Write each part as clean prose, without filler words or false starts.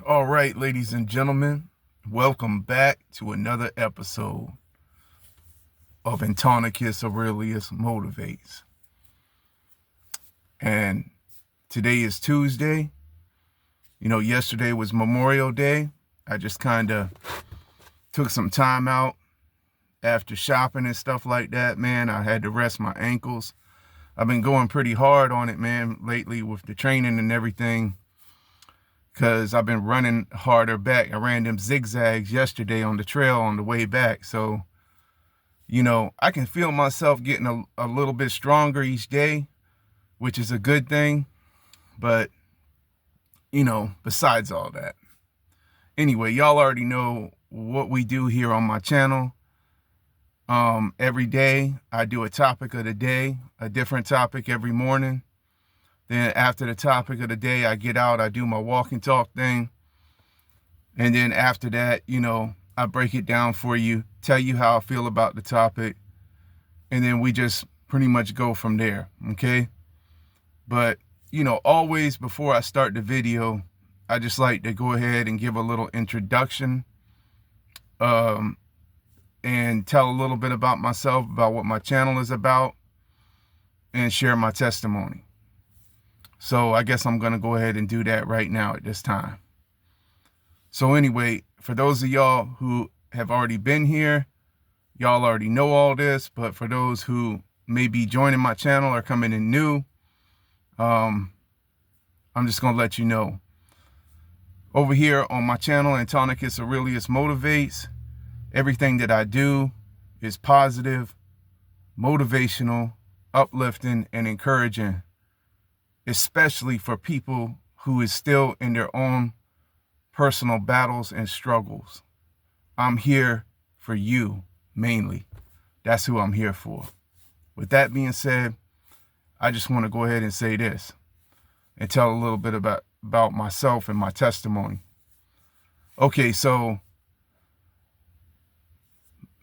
All right, ladies and gentlemen, welcome back to another episode of Anomaly Aurelius Motivates. And today is Tuesday. Yesterday was Memorial Day. I just kind of took some time out after shopping and stuff like that, man. I had to rest my ankles. I've been going pretty hard on it, man, lately with the training and everything, because I've been running harder back. I ran them zigzags yesterday on the trail on the way back. So, I can feel myself getting a little bit stronger each day, which is a good thing. But, besides all that. Anyway, y'all already know what we do here on my channel. Every day I do a topic of the day, a different topic every morning. Then after the topic of the day, I get out, I do my walk and talk thing. And then after that, I break it down for you, tell you how I feel about the topic. And then we just pretty much go from there, okay? But, always before I start the video, I just like to go ahead and give a little introduction and tell a little bit about myself, about what my channel is about, and share my testimony. So I guess I'm going to go ahead and do that right now at this time. So anyway, for those of y'all who have already been here, y'all already know all this. But for those who may be joining my channel or coming in new, I'm just going to let you know. Over here on my channel, Anomaly Aurelius Motivates, everything that I do is positive, motivational, uplifting, and encouraging, especially for people who is still in their own personal battles and struggles. I'm here for you, mainly. That's who I'm here for. With that being said, I just want to go ahead and say this and tell a little bit about myself and my testimony. Okay, so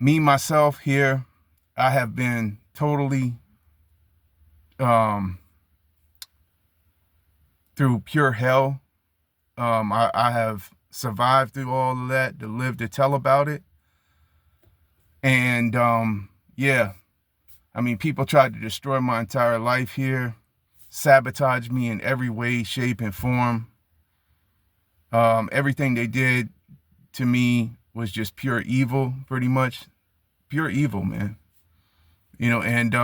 me, myself here, I have been totally through pure hell. I have survived through all of that, to live to tell about it. And yeah, people tried to destroy my entire life here, sabotage me in every way, shape, and form. Everything they did to me was just pure evil, pretty much. Pure evil, man. And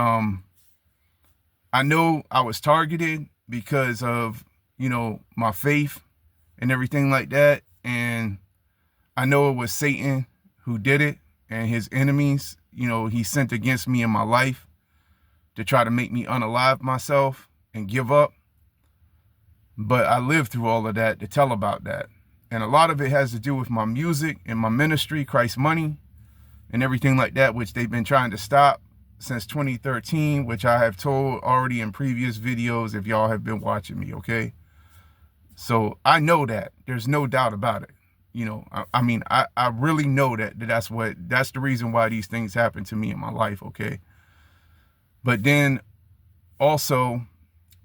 I know I was targeted because of my faith and everything like that. And I know it was Satan who did it, and his enemies, he sent against me in my life to try to make me unalive myself and give up. But I lived through all of that to tell about that. And a lot of it has to do with my music and my ministry, Christ Money, and everything like that, which they've been trying to stop since 2013, which I have told already in previous videos if y'all have been watching me, okay? So I know that. There's no doubt about it. I really know that's the reason why these things happen to me in my life, okay? But then also,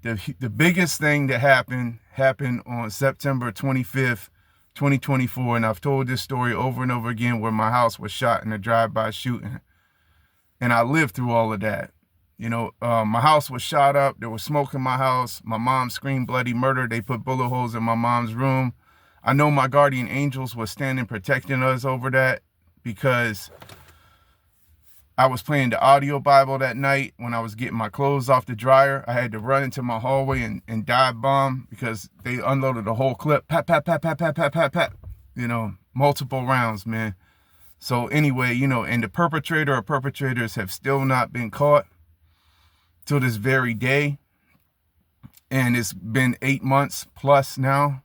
the biggest thing that happened on September 25th, 2024, and I've told this story over and over again, where my house was shot in a drive-by shooting. And I lived through all of that. My house was shot up. There was smoke in my house. My mom screamed bloody murder. They put bullet holes in my mom's room. I know my guardian angels was standing protecting us over that, because I was playing the audio Bible that night when I was getting my clothes off the dryer. I had to run into my hallway and dive bomb, because they unloaded a whole clip. Pat, pat, pat, pat, pat, pat, pat, pat. Multiple rounds, man. So anyway, and the perpetrator or perpetrators have still not been caught till this very day. And it's been 8 months plus now.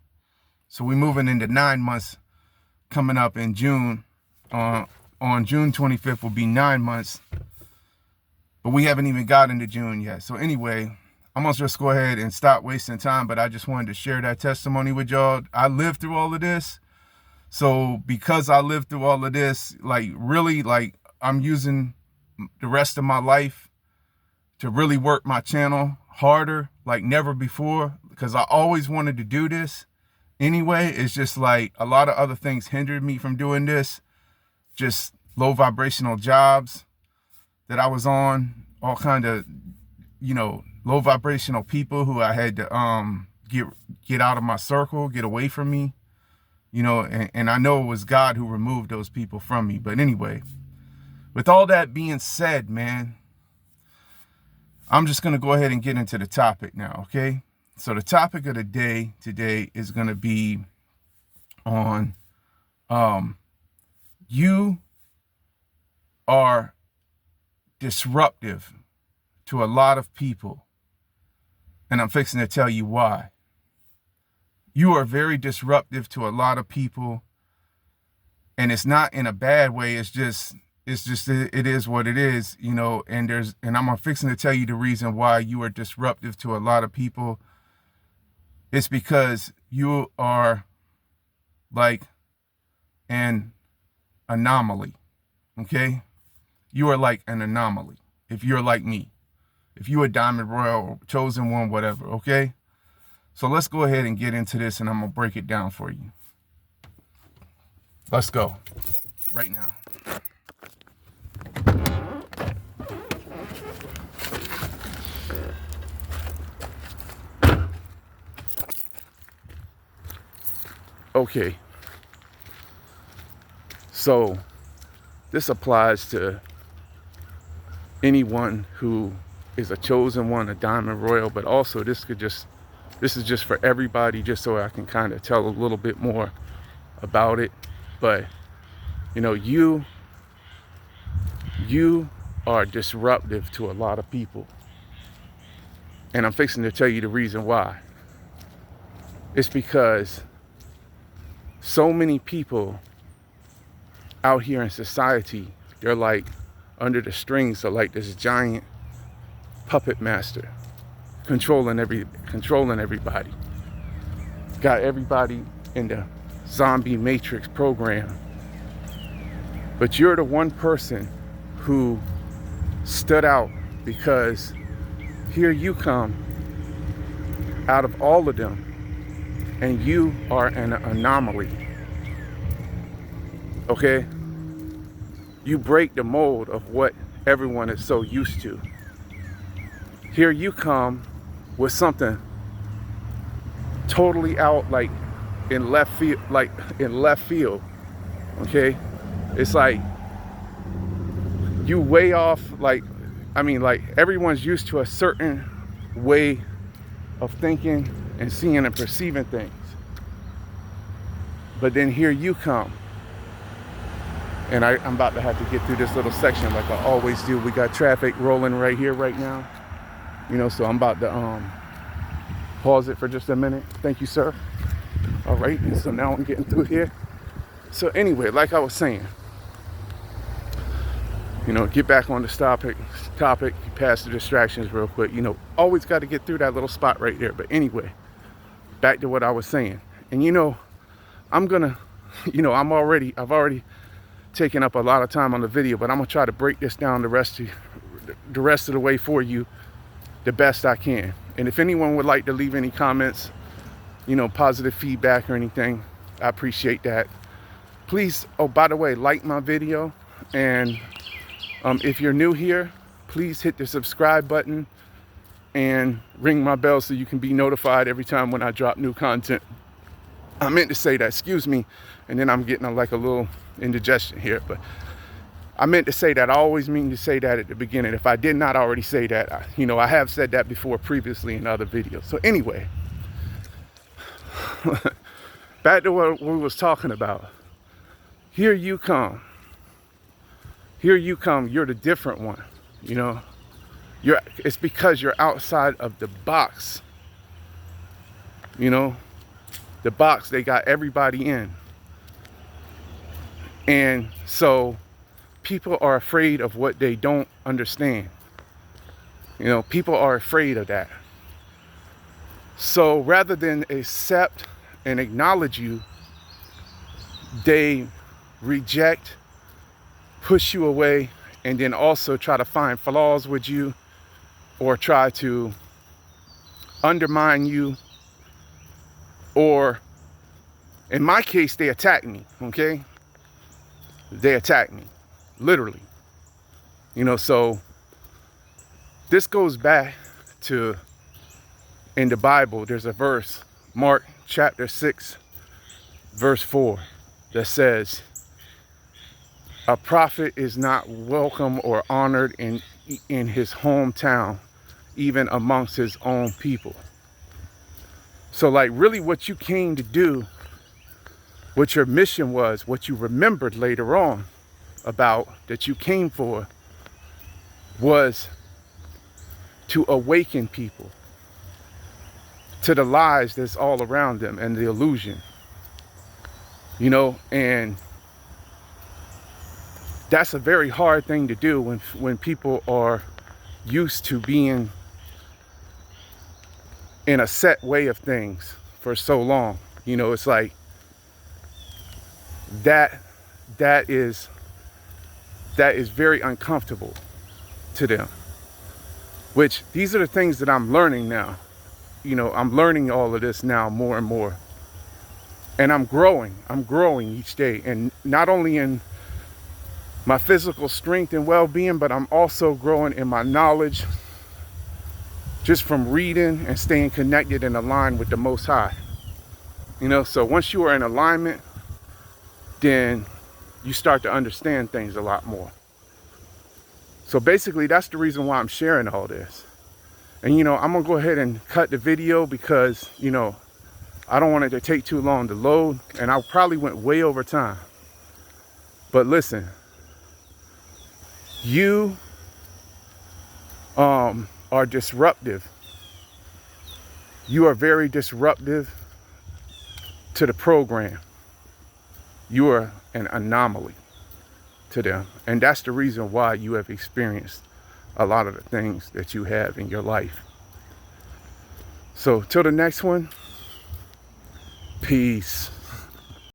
So we're moving into 9 months coming up in June. On June 25th will be 9 months. But we haven't even got into June yet. So anyway, I'm going to just go ahead and stop wasting time. But I just wanted to share that testimony with y'all. I lived through all of this. So because I lived through all of this, I'm using the rest of my life to really work my channel harder like never before, because I always wanted to do this. anyway. It's just like a lot of other things hindered me from doing this. Just low vibrational jobs that I was on, all kind of, low vibrational people who I had to get out of my circle, get away from me, and I know it was God who removed those people from me. But anyway, with all that being said, man, I'm just going to go ahead and get into the topic now, okay? So the topic of the day today is going to be on you are disruptive to a lot of people, and I'm fixing to tell you why. You are very disruptive to a lot of people, and it's not in a bad way. It is what it is, and I'm fixing to tell you the reason why you are disruptive to a lot of people. It's because you are like an anomaly, okay? You are like an anomaly if you're like me. If you're a Diamond Royal, chosen one, whatever, okay? So let's go ahead and get into this, and I'm going to break it down for you. Let's go right now. Okay, so this applies to anyone who is a chosen one, a Diamond Royal, but also this is just for everybody, just so I can kind of tell a little bit more about it. But you are disruptive to a lot of people, and I'm fixing to tell you the reason why. It's because so many people out here in society, they're like under the strings of like this giant puppet master controlling everybody. Got everybody in the zombie matrix program. But you're the one person who stood out, because here you come out of all of them, and you are an anomaly. Okay? You break the mold of what everyone is so used to. Here you come with something totally out, like in left field, okay? It's like you way off, like everyone's used to a certain way of thinking and seeing and perceiving things. But then here you come. And I'm about to have to get through this little section like I always do. We got traffic rolling right here right now. So I'm about to pause it for just a minute. Thank you, sir. All right, and so now I'm getting through here. So anyway, like I was saying, get back on this topic, pass the distractions real quick. Always got to get through that little spot right there. But anyway, back to what I was saying. And I'm gonna, I've already taken up a lot of time on the video, but I'm gonna try to break this down the rest of the way for you the best I can. And if anyone would like to leave any comments, positive feedback or anything, I appreciate that. Please, oh, by the way, like my video, and if you're new here, please hit the subscribe button and ring my bell so you can be notified every time when I drop new content. I meant to say that, excuse me, and then I'm getting like a little indigestion here, but I meant to say that. I always mean to say that at the beginning. If I did not already say that, I have said that before previously in other videos. So anyway, back to what we was talking about. Here you come. Here you come. You're the different one. It's because you're outside of the box. The box they got everybody in. And so people are afraid of what they don't understand. People are afraid of that. So rather than accept and acknowledge you, they reject, push you away, and then also try to find flaws with you, or try to undermine you, or In my case, they attacked me, okay? They attacked me, literally. You know, so this goes back to, in the Bible, there's a verse, Mark chapter 6, verse 4, that says, a prophet is not welcome or honored in his hometown, even amongst his own people. So like really what you came to do, what your mission was, what you remembered later on about that you came for, was to awaken people to the lies that's all around them and the illusion. You know, and that's a very hard thing to do when people are used to being in a set way of things for so long. You know, it's like that is very uncomfortable to them. Which these are the things that I'm learning now. You know, I'm learning all of this now more and more. And I'm growing each day. And not only in my physical strength and well-being, but I'm also growing in my knowledge just from reading and staying connected and aligned with the Most High. You know, so once you are in alignment, then you start to understand things a lot more. So basically, that's the reason why I'm sharing all this. And, you know, I'm going to go ahead and cut the video because, you know, I don't want it to take too long to load. And I probably went way over time. But listen, you are disruptive. You are very disruptive to the program. You are an anomaly to them. And that's the reason why you have experienced a lot of the things that you have in your life. So till the next one, peace.